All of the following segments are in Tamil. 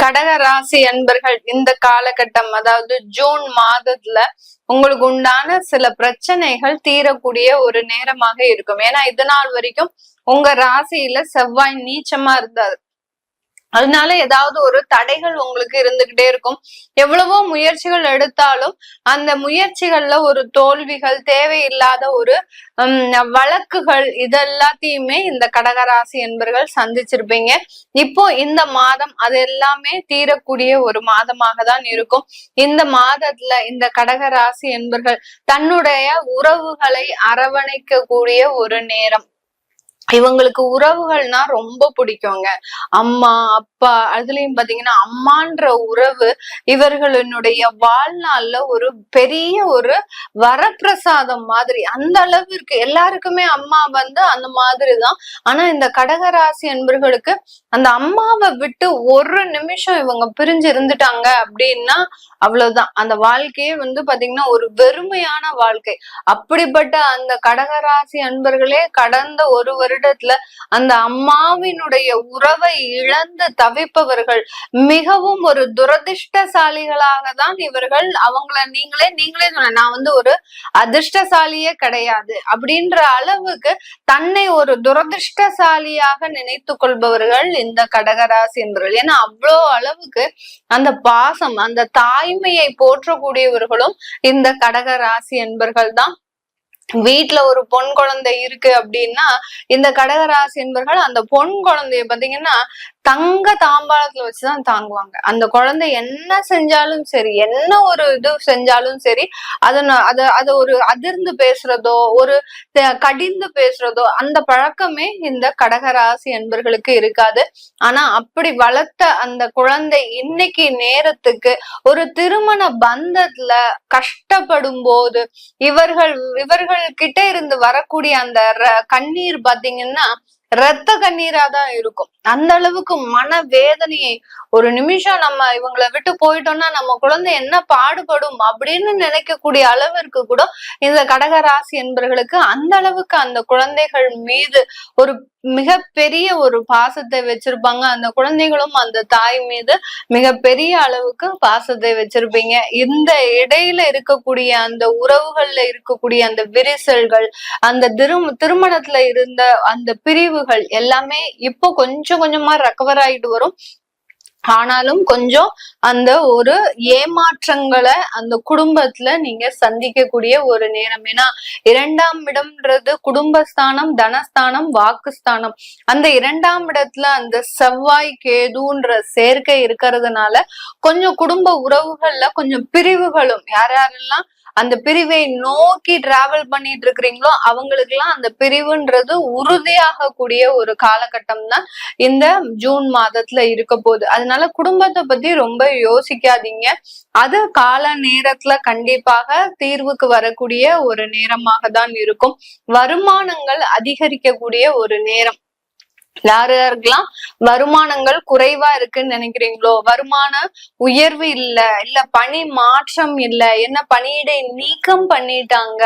கடக ராசி அன்பர்கள் இந்த காலகட்டம், அதாவது ஜூன் மாதத்துல உங்களுக்கு உண்டான சில பிரச்சனைகள் தீரக்கூடிய ஒரு நேரமாக இருக்கும். ஏன்னா இது நாள் வரைக்கும் உங்க ராசியில செவ்வாய் நீச்சமா இருந்தாரு. அதனால ஏதாவது ஒரு தடைகள் உங்களுக்கு இருந்துகிட்டே இருக்கும். எவ்வளவோ முயற்சிகள் எடுத்தாலும் அந்த முயற்சிகள்ல ஒரு தோல்விகள், தேவையில்லாத ஒரு வழக்குகள், இதெல்லாத்தையுமே இந்த கடகராசி என்பர்கள் சந்திச்சிருப்பீங்க. இப்போ இந்த மாதம் அது எல்லாமே தீரக்கூடிய ஒரு மாதமாக தான் இருக்கும். இந்த மாதத்துல இந்த கடகராசி என்பர்கள் தன்னுடைய உறவுகளை அரவணைக்க கூடிய ஒரு நேரம். இவங்களுக்கு உறவுகள்னா ரொம்ப பிடிக்குங்க. அம்மா, அப்பா, அதுலயும் பாத்தீங்கன்னா அம்மான்ற உறவு இவர்களுடைய வாழ்நாள்ல ஒரு பெரிய ஒரு வரப்பிரசாதம் மாதிரி. அந்த அளவிற்கு எல்லாருக்குமே அம்மா அந்த மாதிரிதான். ஆனா இந்த கடகராசி என்பர்களுக்கு அந்த அம்மாவை விட்டு ஒரு நிமிஷம் இவங்க பிரிஞ்சு இருந்துட்டாங்க அப்படின்னா அவ்வளவுதான். அந்த வாழ்க்கையே பாத்தீங்கன்னா ஒரு வெறுமையான வாழ்க்கை. அப்படிப்பட்ட அந்த கடகராசி அன்பர்களே கடந்த ஒரு வருடத்துல அந்த அம்மாவினுடைய உறவை இழந்து தவிப்பவர்கள் மிகவும் ஒரு துரதிர்ஷ்டசாலிகளாக தான் இவர்கள். அவங்கள நீங்களே சொன்ன, நான் ஒரு அதிர்ஷ்டசாலியே கிடையாது அப்படின்ற அளவுக்கு தன்னை ஒரு துரதிர்ஷ்டசாலியாக நினைத்து கொள்பவர்கள் இந்த கடகராசி என்பவர்கள். ஏன்னா அவ்வளோ அளவுக்கு அந்த பாசம், அந்த தாய்மையை போற்றக்கூடியவர்களும் இந்த கடகராசி என்பர்கள் தான். வீட்டுல ஒரு பொன் குழந்தை இருக்கு அப்படின்னா இந்த கடகராசி என்பர்கள் அந்த பொன் குழந்தைய பாத்தீங்கன்னா தங்க தாம்பாளத்துல வச்சுதான் தாங்குவாங்க. அந்த குழந்தை என்ன செஞ்சாலும் சரி, என்ன ஒரு இது செஞ்சாலும் சரி, அத ஒரு அதிர்ந்து பேசுறதோ, ஒரு கடிந்து பேசுறதோ, அந்த பழக்கமே இந்த கடகராசி என்பர்களுக்கு இருக்காது. ஆனா அப்படி வளர்த்த அந்த குழந்தை இன்னைக்கு நேரத்துக்கு ஒரு திருமண பந்தத்துல கஷ்டப்படும் போது இவர்கள் கிட்ட இருந்து வரக்கூடிய அந்த கண்ணீர் பாத்தீங்கன்னா ரத்த கண்ணீரா தான் இருக்கும். அந்த அளவுக்கு மன வேதனையை, ஒரு நிமிஷம் நம்ம இவங்களை விட்டு போயிட்டோம்னா நம்ம குழந்தை என்ன பாடுபடும் அப்படின்னு நினைக்கக்கூடிய அளவிற்கு கூட இந்த கடகராசி என்பவர்களுக்கு அந்த அளவுக்கு அந்த குழந்தைகள் மீது ஒரு மிகப்பெரிய ஒரு பாசத்தை வச்சிருப்பாங்க. அந்த குழந்தைகளும் அந்த தாய் மீது மிகப்பெரிய அளவுக்கு பாசத்தை வச்சிருப்பீங்க. இந்த இடையில இருக்கக்கூடிய அந்த உறவுகள்ல இருக்கக்கூடிய அந்த விரிசல்கள், அந்த திருமணத்துல இருந்த அந்த பிரிவுகள் எல்லாமே இப்போ கொஞ்சம் கொஞ்சமா ரெக்கவர் ஆயிட்டு வரும். ஆனாலும் கொஞ்சம் அந்த ஒரு ஏமாற்றங்களை அந்த குடும்பத்துல நீங்க சந்திக்கக்கூடிய ஒரு நேரம். ஏன்னா 2ஆம் இடம்ன்றது குடும்பஸ்தானம், தனஸ்தானம், வாக்குஸ்தானம். அந்த 2ஆம் இடத்துல அந்த செவ்வாய் கேதுன்ற சேர்க்கை இருக்கிறதுனால கொஞ்சம் குடும்ப உறவுகள்ல கொஞ்சம் பிரிவுகளும், யாரெல்லாம் அந்த பிரிவை நோக்கி டிராவல் பண்ணிட்டு இருக்கிறீங்களோ அவங்களுக்கு எல்லாம் அந்த பிரிவுன்றது உறுதியாக கூடிய ஒரு காலகட்டம் தான் இந்த ஜூன் மாதத்துல இருக்க போகுது. அதனால குடும்பத்தை பத்தி ரொம்ப யோசிக்காதீங்க. அது கால நேரத்துல கண்டிப்பாக தீர்வுக்கு வரக்கூடிய ஒரு நேரமாக தான் இருக்கும். வருமானங்கள் அதிகரிக்கக்கூடிய ஒரு நேரம். யாருக்கெல்லாம் வருமானங்கள் குறைவா இருக்குன்னு நினைக்கிறீங்களோ, வருமான உயர்வு இல்ல பணி மாற்றம் இல்ல, என்ன பணியிடை நீக்கம் பண்ணிட்டாங்க,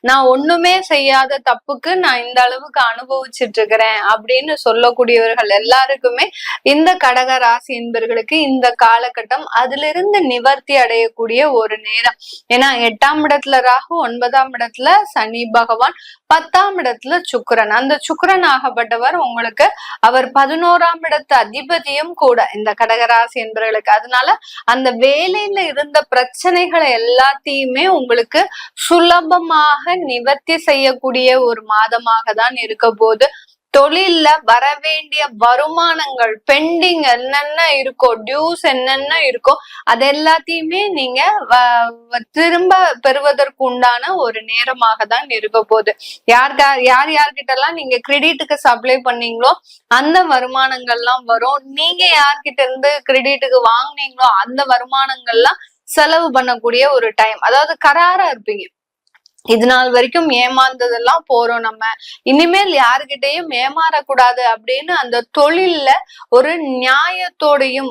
நான் ஒண்ணுமே செய்யாத தப்புக்கு நான் இந்த அளவுக்கு அனுபவிச்சுட்டு இருக்கிறேன் அப்படின்னு சொல்லக்கூடியவர்கள் எல்லாருக்குமே இந்த கடக ராசி என்பவர்களுக்கு இந்த காலகட்டம் அதிலிருந்து நிவர்த்தி அடையக்கூடிய ஒரு நேரம். ஏன்னா 8ஆம் இடத்துல ராகு, 9ஆம் இடத்துல சனி பகவான், 10ஆம் இடத்துல சுக்கிரன். அந்த சுக்கிரன் ஆகப்பட்டவர் உங்களுக்கு அவர் 11ஆம் இடத்து அதிபதியும் கூட இந்த கடகராசி என்பவர்களுக்கு. அதனால அந்த வேலையில இருந்த பிரச்சனைகளை எல்லாத்தையுமே உங்களுக்கு சுலபமாக நிவர்த்தி செய்யக்கூடிய ஒரு மாதமாக தான் இருக்க போது. தொழில்ல வர வேண்டிய வருமானங்கள், பெண்டிங் என்னென்ன இருக்கோ, டியூஸ் என்னென்ன இருக்கோ அது எல்லாத்தையுமே நீங்க திரும்ப பெறுவதற்கு உண்டான ஒரு நேரமாக தான் இருக்க போகுது. யார்கிட்ட எல்லாம் நீங்க கிரெடிட்டுக்கு சப்ளை பண்ணீங்களோ அந்த வருமானங்கள்லாம் வரும். நீங்க யார்கிட்ட இருந்து கிரெடிட்டுக்கு வாங்கினீங்களோ அந்த வருமானங்கள்லாம் செலவு பண்ணக்கூடிய ஒரு டைம். அதாவது கராரா இருப்பீங்க. இது நாள் வரைக்கும் ஏமாந்ததெல்லாம் போறோம், நம்ம இனிமேல் யாருகிட்டையும் ஏமாறக்கூடாது அப்படின்னு அந்த தொழில்ல ஒரு நியாயத்தோடையும்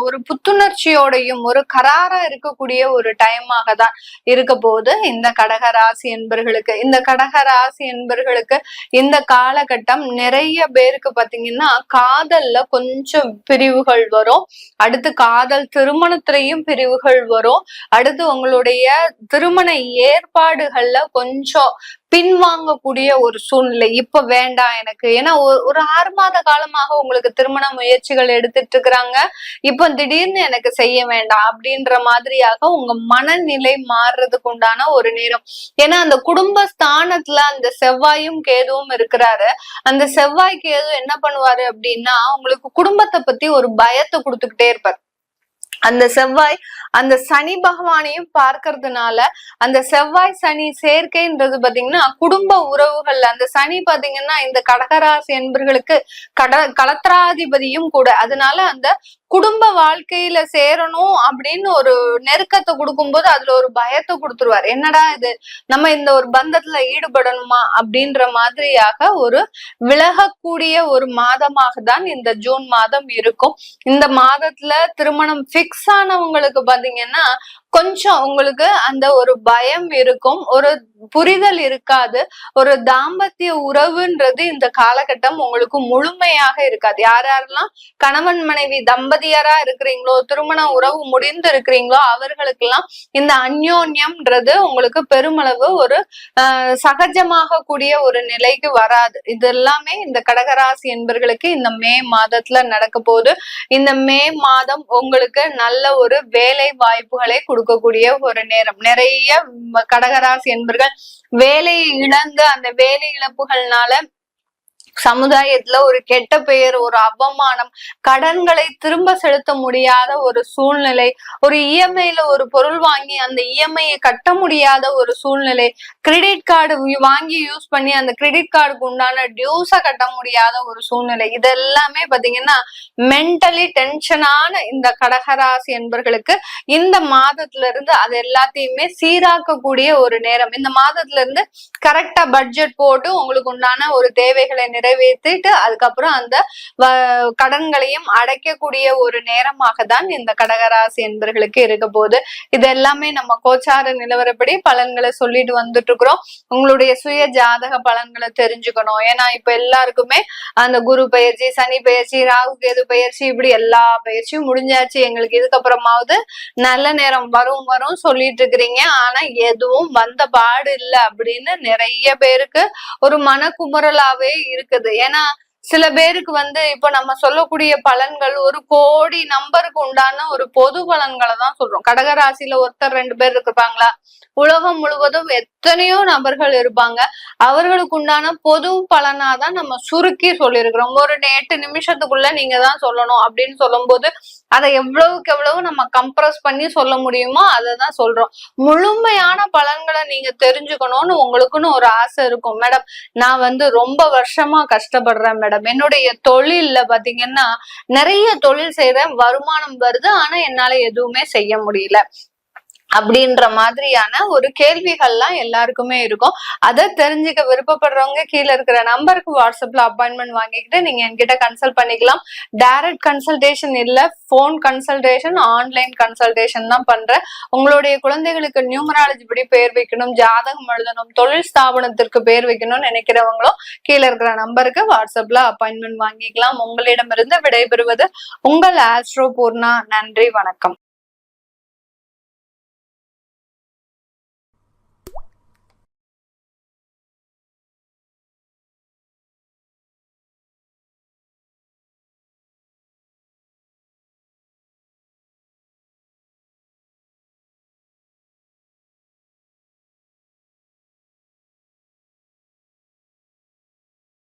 ஒரு புத்துணர்ச்சியோடையும் ஒரு கராரா இருக்கக்கூடிய ஒரு டைமாக தான் இருக்க போது இந்த கடகராசி என்பர்களுக்கு. இந்த கடகராசி என்பர்களுக்கு இந்த காலகட்டம் நிறைய பேருக்கு பாத்தீங்கன்னா காதல்ல கொஞ்சம் பிரிவுகள் வரும், அடுத்து காதல் திருமணத்திலையும் பிரிவுகள் வரும், அடுத்து உங்களுடைய திருமண ஏற்பாடுகள்ல கொஞ்சம் பின்வாங்கக்கூடிய ஒரு சூழ்நிலை. இப்ப வேண்டாம் எனக்கு, ஏன்னா ஒரு 6 மாத காலமாக உங்களுக்கு திருமண முயற்சிகள் எடுத்துட்டு இருக்கிறாங்க, இப்ப திடீர்னு எனக்கு செய்ய வேண்டாம் அப்படின்ற மாதிரியாக உங்க மனநிலை மாறுறதுக்கு உண்டான ஒரு நேரம். ஏன்னா அந்த குடும்ப ஸ்தானத்துல அந்த செவ்வாயும் கேதுவும் இருக்கிறாரு. அந்த செவ்வாய் கேது என்ன பண்ணுவாரு அப்படின்னா உங்களுக்கு குடும்பத்தை பத்தி ஒரு பயத்தை கொடுத்துக்கிட்டே இருப்பார். அந்த செவ்வாய் அந்த சனி பகவானையும் பார்க்கறதுனால அந்த செவ்வாய் சனி சேர்க்கைன்றது பாத்தீங்கன்னா குடும்ப உறவுகள்ல அந்த சனி பாத்தீங்கன்னா இந்த கடகராசி என்பர்களுக்கு களத்திராதிபதியும் கூட. அதனால அந்த குடும்ப வாழ்க்கையில சேரணும் அப்படின்னு ஒரு நெருக்கத்தை கொடுக்கும்போது அதுல ஒரு பயத்தை கொடுத்துருவார். என்னடா இது, நம்ம இந்த ஒரு பந்தத்துல ஈடுபடணுமா அப்படின்ற மாதிரியாக ஒரு விலகக்கூடிய ஒரு மாதமாக தான் இந்த ஜூன் மாதம் இருக்கும். இந்த மாதத்துல திருமணம் பிக்ஸ் ஆனவங்களுக்கு பாத்தீங்கன்னா கொஞ்சம் உங்களுக்கு அந்த ஒரு பயம் இருக்கும், ஒரு புரிதல் இருக்காது, ஒரு தாம்பத்திய உறவுன்றது இந்த காலகட்டம் உங்களுக்கு முழுமையாக இருக்காது. யார் யாரெல்லாம் கணவன் மனைவி தம்பதியரா இருக்கிறீங்களோ, திருமண உறவு முடிந்து இருக்கிறீங்களோ அவர்களுக்கெல்லாம் இந்த அந்யோன்யம்ன்றது உங்களுக்கு பெருமளவு ஒரு சகஜமாக கூடிய ஒரு நிலைக்கு வராது. இது எல்லாமே இந்த கடகராசி என்பர்களுக்கு இந்த மே மாதத்துல நடக்க போகுது. இந்த மே மாதம் உங்களுக்கு நல்ல ஒரு வேலை வாய்ப்புகளை கொடுக்கக்கூடிய ஒரு நேரம். நிறைய கடகராசி என்பர்கள் வேலையை இழந்து அந்த வேலை இழப்புகள்னால சமுதாயத்துல ஒரு கெட்ட பெயர், ஒரு அவமானம், கடன்களை திரும்ப செலுத்த முடியாத ஒரு சூழ்நிலை, ஒரு இஎம்ஐல ஒரு பொருள் வாங்கி அந்த இஎம்ஐயை கட்ட முடியாத ஒரு சூழ்நிலை, கிரெடிட் கார்டு வாங்கி யூஸ் பண்ணி அந்த கிரெடிட் கார்டுக்கு உண்டான டியூஸ கட்ட முடியாத ஒரு சூழ்நிலை, இதெல்லாமே பாத்தீங்கன்னா மென்டலி டென்ஷனான இந்த கடகராசி என்பர்களுக்கு இந்த மாதத்துல இருந்து அது எல்லாத்தையுமே சீராக்கக்கூடிய ஒரு நேரம். இந்த மாதத்துல இருந்து கரெக்டா பட்ஜெட் போட்டு உங்களுக்கு உண்டான ஒரு தேவைகளை நிறைவேற்றிட்டு அதுக்கப்புறம் அந்த கடன்களையும் அடைக்கக்கூடிய ஒரு நேரமாக தான் இந்த கடகராசி என்பர்களுக்கு இருக்க போகுது. இது எல்லாமே நம்ம கோச்சார நிலவரப்படி பலன்களை சொல்லிட்டு வந்துட்டு இருக்கிறோம். உங்களுடைய சுய ஜாதக பலன்களை தெரிஞ்சுக்கணும். ஏன்னா இப்ப எல்லாருக்குமே அந்த குரு பயிற்சி, சனி பயிற்சி, ராகு கேது பயிற்சி, இப்படி எல்லா பயிற்சியும் முடிஞ்சாச்சு, எங்களுக்கு இதுக்கப்புறமாவது நல்ல நேரம் வரும் சொல்லிட்டு இருக்கிறீங்க, ஆனா எதுவும் வந்த பாடு இல்லை அப்படின்னு நிறைய பேருக்கு ஒரு மனக்குமுறலாவே இருக்குது. ஏன்னா சில பேருக்கு இப்ப நம்ம சொல்லக்கூடிய பலன்கள் 1 கோடி நம்பருக்கு உண்டான ஒரு பொது பலன்களை தான் சொல்றோம். கடகராசியில ஒருத்தர் 2 பேர் இருப்பாங்களா? உலகம் முழுவதும் எத்தனையோ நபர்கள் இருப்பாங்க. அவர்களுக்கு உண்டான பொது பலனாதான் நம்ம சுருக்கி சொல்லியிருக்கிறோம். ஒரு 8 நிமிஷத்துக்குள்ள நீங்க தான் சொல்லணும் அப்படின்னு சொல்லும் போது அதை எவ்வளவுக்கு எவ்வளவு நம்ம கம்ப்ரஸ் பண்ணி சொல்ல முடியுமோ அதை தான் சொல்றோம். முழுமையான பலன்களை நீங்க தெரிஞ்சுக்கணும்னு உங்களுக்குன்னு ஒரு ஆசை இருக்கும். மேடம் நான் ரொம்ப வருஷமா கஷ்டப்படுறேன் மேடம், என்னுடைய தொழில்ல பாத்தீங்கன்னா நிறைய தொழில் செய்யறேன், வருமானம் வருது, ஆனா என்னால எதுவுமே செய்ய முடியல அப்படின்ற மாதிரியான ஒரு கேள்விகள்லாம் எல்லாருக்குமே இருக்கும். அதை தெரிஞ்சுக்க விருப்பப்படுறவங்க கீழே இருக்கிற நம்பருக்கு வாட்ஸ்அப்ல அப்பாயின்மெண்ட் வாங்கிக்கிட்டு நீங்க என்கிட்ட கன்சல்ட் பண்ணிக்கலாம். டைரக்ட் கன்சல்டேஷன் இல்ல, போன் கன்சல்டேஷன், ஆன்லைன் கன்சல்டேஷன் தான் பண்றேன். உங்களுடைய குழந்தைகளுக்கு நியூமராலஜி படி பேர் வைக்கணும், ஜாதகம் எழுதணும், தொழில் ஸ்தாபனத்திற்கு பேர் வைக்கணும்னு நினைக்கிறவங்களும் கீழே இருக்கிற நம்பருக்கு வாட்ஸ்அப்ல அப்பாயின்மெண்ட் வாங்கிக்கலாம். உங்களிடமிருந்து விடைபெறுவது உங்கள் ஆஸ்ட்ரோ பூர்ணா. நன்றி, வணக்கம்.